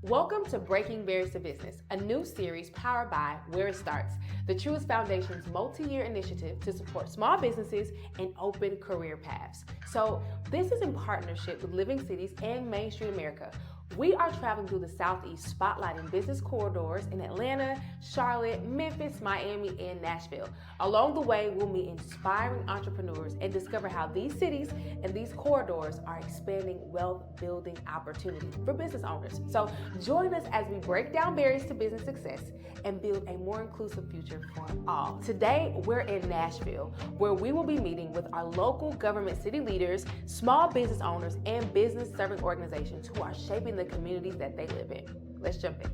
Welcome to Breaking Barriers to Business, a new series powered by Where It Starts, the Truist Foundation's multi-year initiative to support small businesses and open career paths. So this is in partnership with Living Cities and Main Street America. We are traveling through the Southeast, spotlighting business corridors in Atlanta, Charlotte, Memphis, Miami, and Nashville. Along the way, we'll meet inspiring entrepreneurs and discover how these cities and these corridors are expanding wealth-building opportunities for business owners. So join us as we break down barriers to business success and build a more inclusive future for all. Today, we're in Nashville, where we will be meeting with our local government city leaders, small business owners, and business-serving organizations who are shaping the communities that they live in. Let's jump in.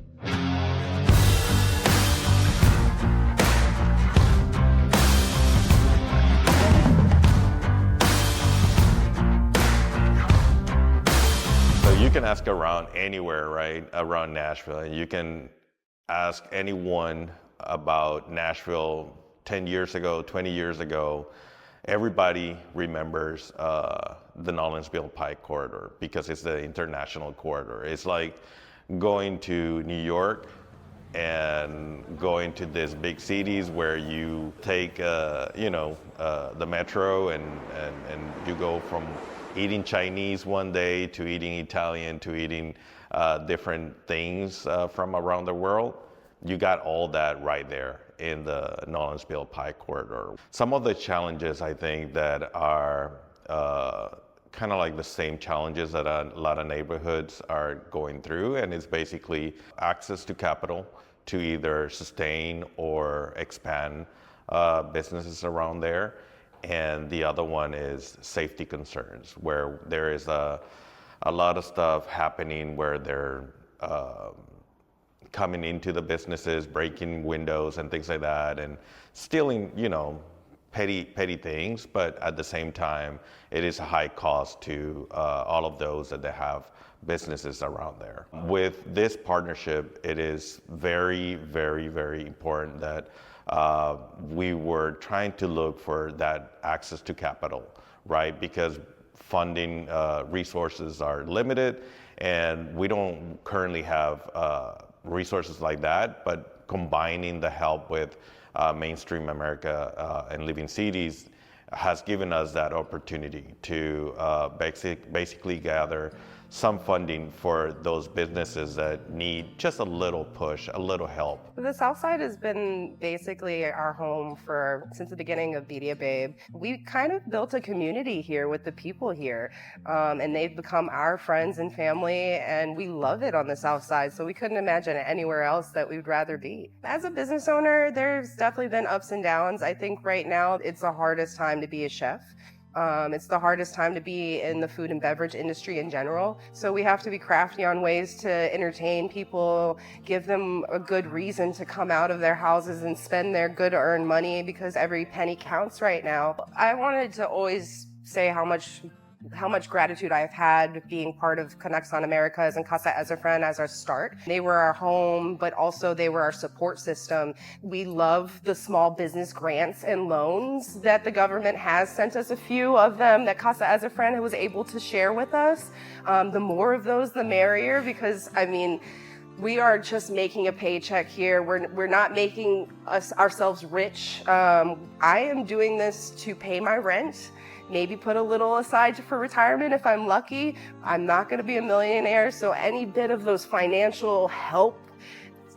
So you can ask around anywhere, right, around Nashville, and you can ask anyone about Nashville 10 years ago, 20 years ago. Everybody remembers the Nolensville Pike corridor because it's the international corridor. It's like going to New York and going to these big cities where you take, the metro and you go from eating Chinese one day to eating Italian to eating different things from around the world. You got all that right there in the Nolensville Pike corridor. Some of the challenges I think that are kind of like the same challenges that a lot of neighborhoods are going through, and it's basically access to capital to either sustain or expand businesses around there. And the other one is safety concerns, where there is a lot of stuff happening where they're coming into the businesses, breaking windows and things like that, and stealing, petty things. But at the same time, it is a high cost to all of those that they have businesses around there. With this partnership, it is very, very, very important that we were trying to look for that access to capital, right? Because funding resources are limited, and we don't currently have resources like that, but combining the help with Mainstream America and Living Cities has given us that opportunity to basically gather some funding for those businesses that need just a little push, a little help. The South Side has been basically our home since the beginning of Media Babe. We kind of built a community here with the people here, and they've become our friends and family, and we love it on the South Side, so we couldn't imagine anywhere else that we'd rather be. As a business owner, there's definitely been ups and downs. I think right now it's the hardest time to be a chef. It's the hardest time to be in the food and beverage industry in general. So we have to be crafty on ways to entertain people, give them a good reason to come out of their houses and spend their good earned money, because every penny counts right now. I wanted to always say how much gratitude I've had being part of Conexion Americas and Casa Azafran as our start. They were our home, but also they were our support system. We love the small business grants and loans that the government has sent us, a few of them that Casa Azafran was able to share with us. The more of those, the merrier, because we are just making a paycheck here. We're not making ourselves rich. I am doing this to pay my rent, maybe put a little aside for retirement if I'm lucky. I'm not going to be a millionaire, so any bit of those financial help,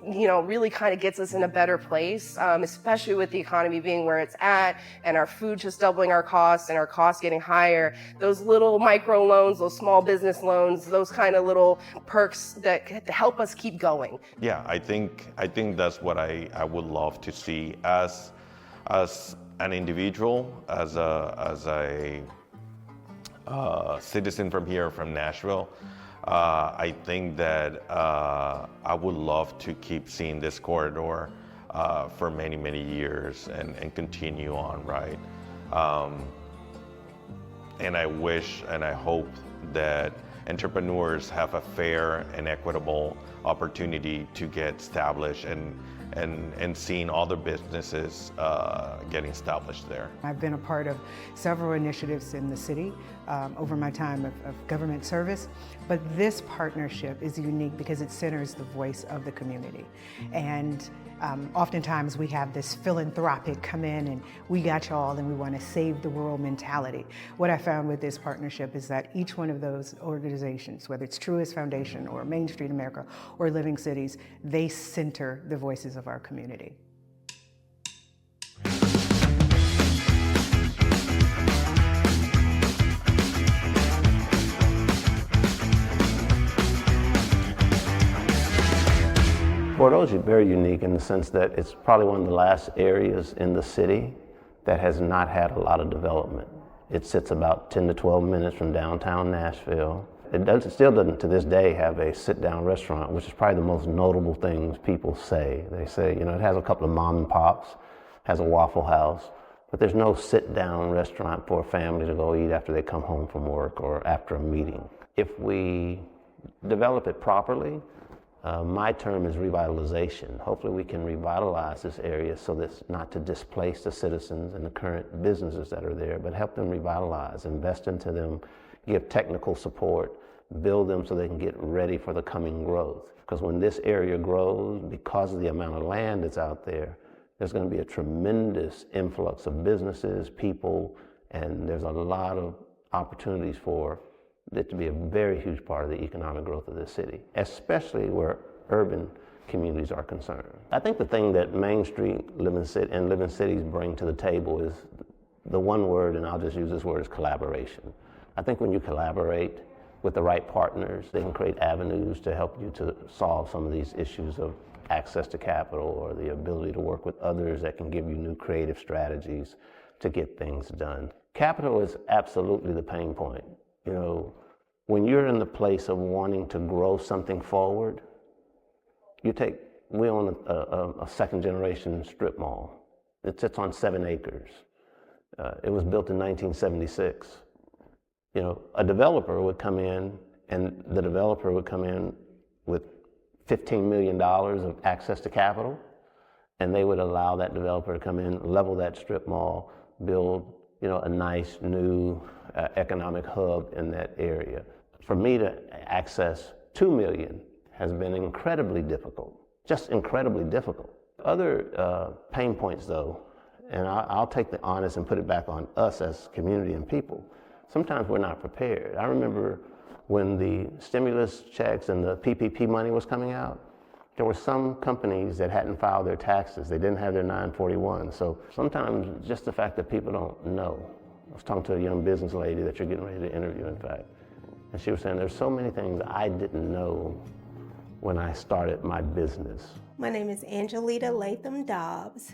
really kind of gets us in a better place, especially with the economy being where it's at and our food just doubling our costs and our costs getting higher. Those little micro loans, those small business loans, those kind of little perks that help us keep going. Yeah, I think that's what I would love to see as an individual, as a citizen from here, from Nashville. I think that I would love to keep seeing this corridor for many, many years and continue on, right? And I wish and I hope that entrepreneurs have a fair and equitable opportunity to get established and seeing all the businesses getting established there. I've been a part of several initiatives in the city over my time of government service, but this partnership is unique because it centers the voice of the community. And oftentimes we have this philanthropic come in and we got y'all and we want to save the world mentality. What I found with this partnership is that each one of those organizations, whether it's Truist Foundation or Main Street America or Living Cities, they center the voices of our community. Bordeaux is very unique in the sense that it's probably one of the last areas in the city that has not had a lot of development. It sits about 10 to 12 minutes from downtown Nashville. It still doesn't to this day have a sit-down restaurant, which is probably the most notable things people say. They say, you know, it has a couple of mom and pops, has a Waffle House, but there's no sit-down restaurant for a family to go eat after they come home from work or after a meeting. If we develop it properly, my term is revitalization. Hopefully we can revitalize this area so that's not to displace the citizens and the current businesses that are there, but help them revitalize, invest into them, give technical support, build them so they can get ready for the coming growth. Because when this area grows, because of the amount of land that's out there, there's going to be a tremendous influx of businesses, people, and there's a lot of opportunities for it to be a very huge part of the economic growth of this city, especially where urban communities are concerned. I think the thing that Main Street and Living Cities bring to the table is the one word, and I'll just use this word, is collaboration. I think when you collaborate with the right partners, they can create avenues to help you to solve some of these issues of access to capital or the ability to work with others that can give you new creative strategies to get things done. Capital is absolutely the pain point. You know, when you're in the place of wanting to grow something forward, we own a second generation strip mall. It sits on 7 acres. It was built in 1976. You know, a developer would come in and the developer would come in with $15 million of access to capital, and they would allow that developer to come in, level that strip mall, build, you know, a nice new economic hub in that area. For me to access $2 million has been incredibly difficult, just incredibly difficult. Other pain points though, and I'll take the onus and put it back on us as community and people. Sometimes we're not prepared. I remember when the stimulus checks and the PPP money was coming out, there were some companies that hadn't filed their taxes. They didn't have their 941. So sometimes just the fact that people don't know. I was talking to a young business lady that you're getting ready to interview, in fact, and she was saying there's so many things I didn't know when I started my business. My name is Angelita Latham Dobbs,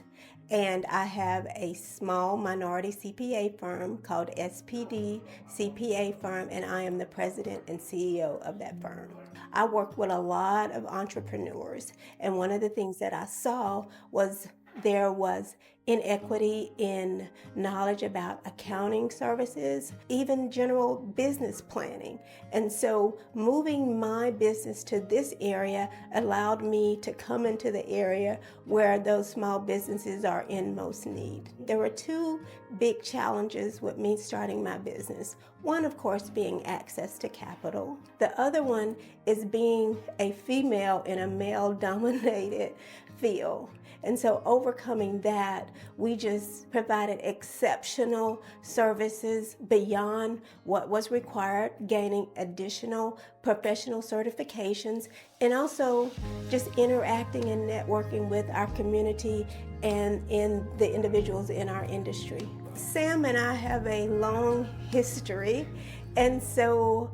and I have a small minority CPA firm called SPD CPA Firm, and I am the president and CEO of that firm. I work with a lot of entrepreneurs, and one of the things that I saw was there was inequity in knowledge about accounting services, even general business planning. And so moving my business to this area allowed me to come into the area where those small businesses are in most need. There were 2 big challenges with me starting my business. One, of course, being access to capital. The other one is being a female in a male-dominated field. And so overcoming that, we just provided exceptional services beyond what was required, gaining additional professional certifications, and also just interacting and networking with our community and in the individuals in our industry. Sam and I have a long history, and so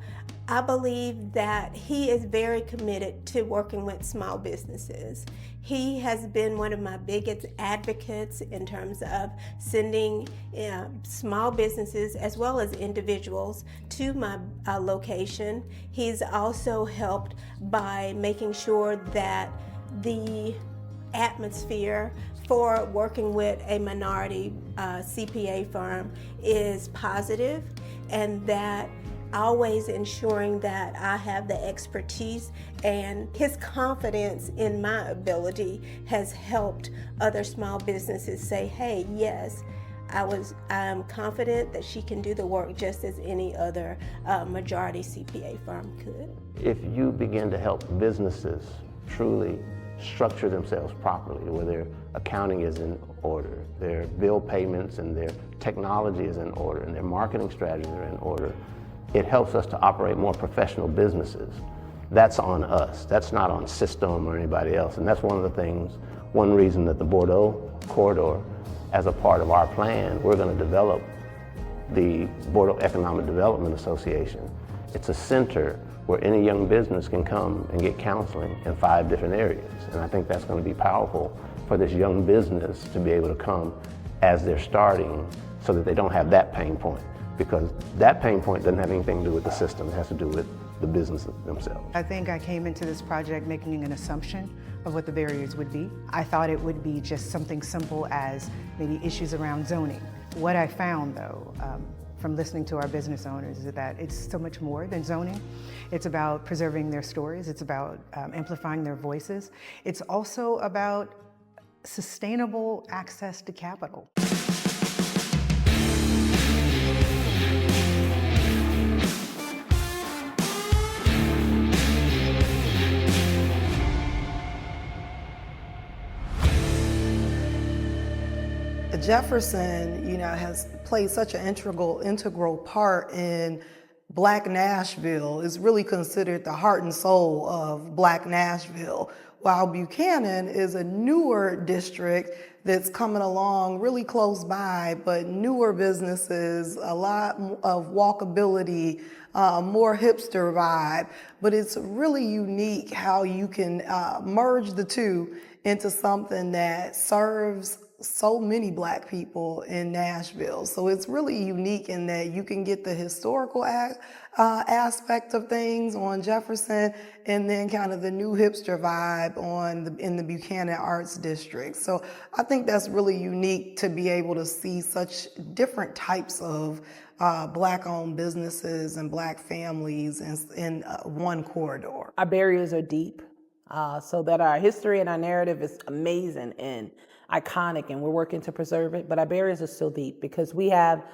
I believe that he is very committed to working with small businesses. He has been one of my biggest advocates in terms of sending small businesses as well as individuals to my location. He's also helped by making sure that the atmosphere for working with a minority CPA firm is positive, and that always ensuring that I have the expertise, and his confidence in my ability has helped other small businesses say, hey, yes, I am confident that she can do the work just as any other majority CPA firm could. If you begin to help businesses truly structure themselves properly, where their accounting is in order, their bill payments and their technology is in order, and their marketing strategies are in order, it helps us to operate more professional businesses. That's on us. That's not on System or anybody else. And that's one of the things, one reason that the Bordeaux corridor, as a part of our plan, we're going to develop the Bordeaux Economic Development Association. It's a center where any young business can come and get counseling in 5 different areas. And I think that's going to be powerful for this young business to be able to come as they're starting, so that they don't have that pain point. Because that pain point doesn't have anything to do with the system, it has to do with the businesses themselves. I think I came into this project making an assumption of what the barriers would be. I thought it would be just something simple as maybe issues around zoning. What I found though, from listening to our business owners, is that it's so much more than zoning. It's about preserving their stories, it's about amplifying their voices. It's also about sustainable access to capital. Jefferson, has played such an integral part in Black Nashville. Is really considered the heart and soul of Black Nashville, while Buchanan is a newer district that's coming along really close by, but newer businesses, a lot of walkability, more hipster vibe. But it's really unique how you can merge the two into something that serves so many Black people in Nashville. So it's really unique in that you can get the historical aspect of things on Jefferson, and then kind of the new hipster vibe in the Buchanan Arts District. So I think that's really unique to be able to see such different types of Black-owned businesses and Black families in one corridor. Our barriers are deep, so that our history and our narrative is amazing and iconic, and we're working to preserve it, but our barriers are still deep because we have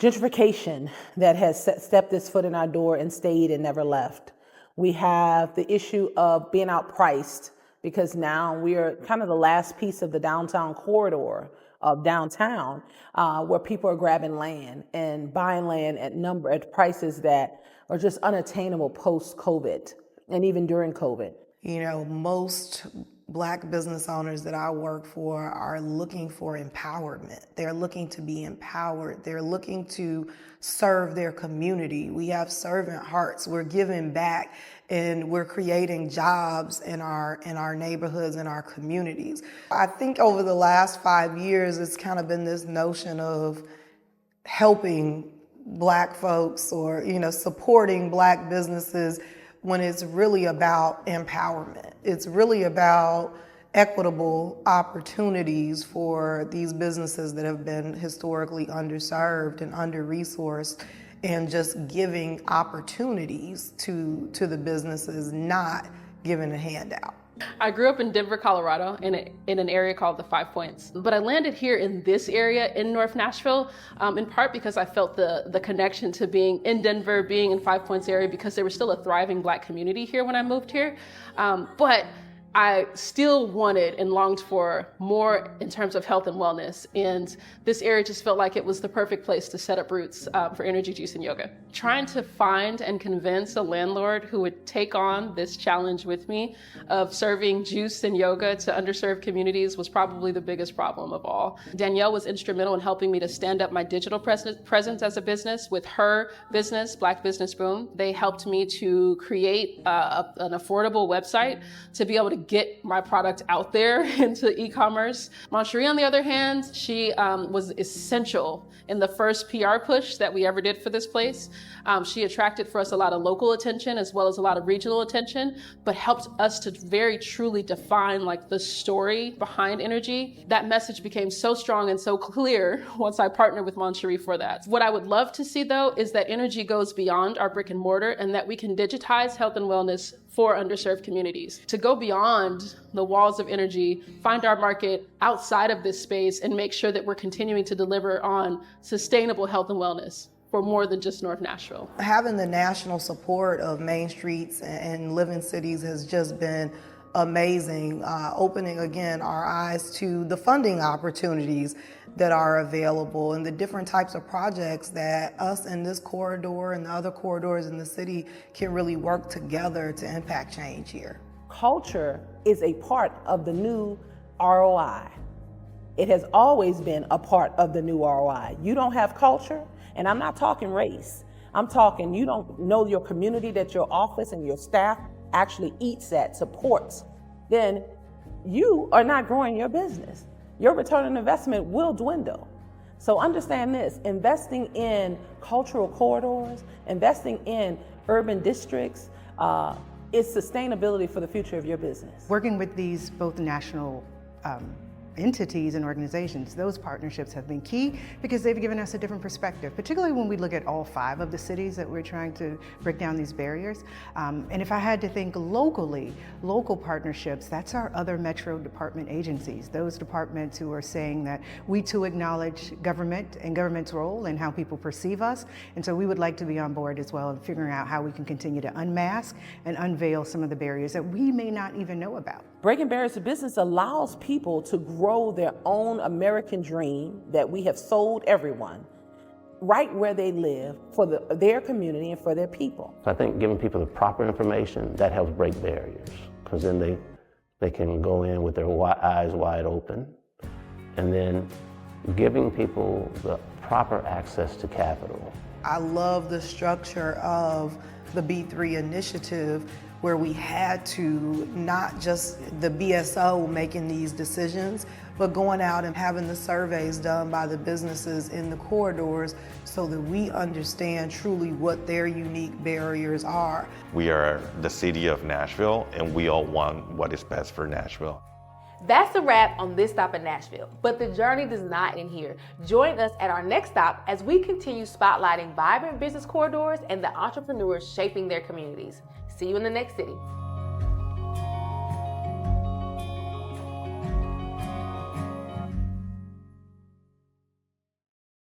gentrification that has stepped its foot in our door and stayed and never left. We have the issue of being outpriced because now we are kind of the last piece of the downtown corridor of downtown where people are grabbing land and buying land at prices that are just unattainable post-COVID and even during COVID. Most Black business owners that I work for are looking for empowerment. They're looking to be empowered. They're looking to serve their community. We have servant hearts. We're giving back, and we're creating jobs in our neighborhoods and our communities. I think over the last 5 years, it's kind of been this notion of helping Black folks or, supporting Black businesses, when it's really about empowerment. It's really about equitable opportunities for these businesses that have been historically underserved and under-resourced, and just giving opportunities to the businesses, not giving a handout. I grew up in Denver, Colorado, in an area called the Five Points. But I landed here in this area in North Nashville, in part because I felt the connection to being in Denver, being in Five Points area, because there was still a thriving Black community here when I moved here. But I still wanted and longed for more in terms of health and wellness. And this area just felt like it was the perfect place to set up roots for energy, juice, and yoga. Trying to find and convince a landlord who would take on this challenge with me of serving juice and yoga to underserved communities was probably the biggest problem of all. Danielle was instrumental in helping me to stand up my digital presence as a business with her business, Black Business Boom. They helped me to create an affordable website to be able to get my product out there into e-commerce. Moncherie, on the other hand, she was essential in the first PR push that we ever did for this place. She attracted for us a lot of local attention as well as a lot of regional attention, but helped us to very truly define like the story behind energy. That message became so strong and so clear once I partnered with Moncherie for that. What I would love to see though is that energy goes beyond our brick and mortar and that we can digitize health and wellness for underserved communities. To go beyond the walls of energy, find our market outside of this space and make sure that we're continuing to deliver on sustainable health and wellness for more than just North Nashville. Having the national support of Main Streets and Living Cities has just been amazing, opening again our eyes to the funding opportunities that are available and the different types of projects that us in this corridor and the other corridors in the city can really work together to impact change here. Culture is a part of the new ROI. It has always been a part of the new ROI. You don't have culture, and I'm not talking race. I'm talking you don't know your community that your office and your staff actually eats at, supports, then you are not growing your business. Your return on investment will dwindle. So understand this, investing in cultural corridors, investing in urban districts is sustainability for the future of your business. Working with these both national entities and organizations, those partnerships have been key because they've given us a different perspective, particularly when we look at all 5 of the cities that we're trying to break down these barriers. And if I had to think locally, local partnerships, that's our other metro department agencies, those departments who are saying that we too acknowledge government and government's role and how people perceive us. And so we would like to be on board as well in figuring out how we can continue to unmask and unveil some of the barriers that we may not even know about. Breaking barriers to business allows people to grow their own American dream that we have sold everyone right where they live for their community and for their people. So I think giving people the proper information, that helps break barriers, because then they can go in with their eyes wide open. And then giving people the proper access to capital. I love the structure of the B3 initiative, where we had to not just the BSO making these decisions, but going out and having the surveys done by the businesses in the corridors so that we understand truly what their unique barriers are. We are the city of Nashville, and we all want what is best for Nashville. That's a wrap on this stop in Nashville, but the journey does not end here. Join us at our next stop as we continue spotlighting vibrant business corridors and the entrepreneurs shaping their communities. See you in the next city.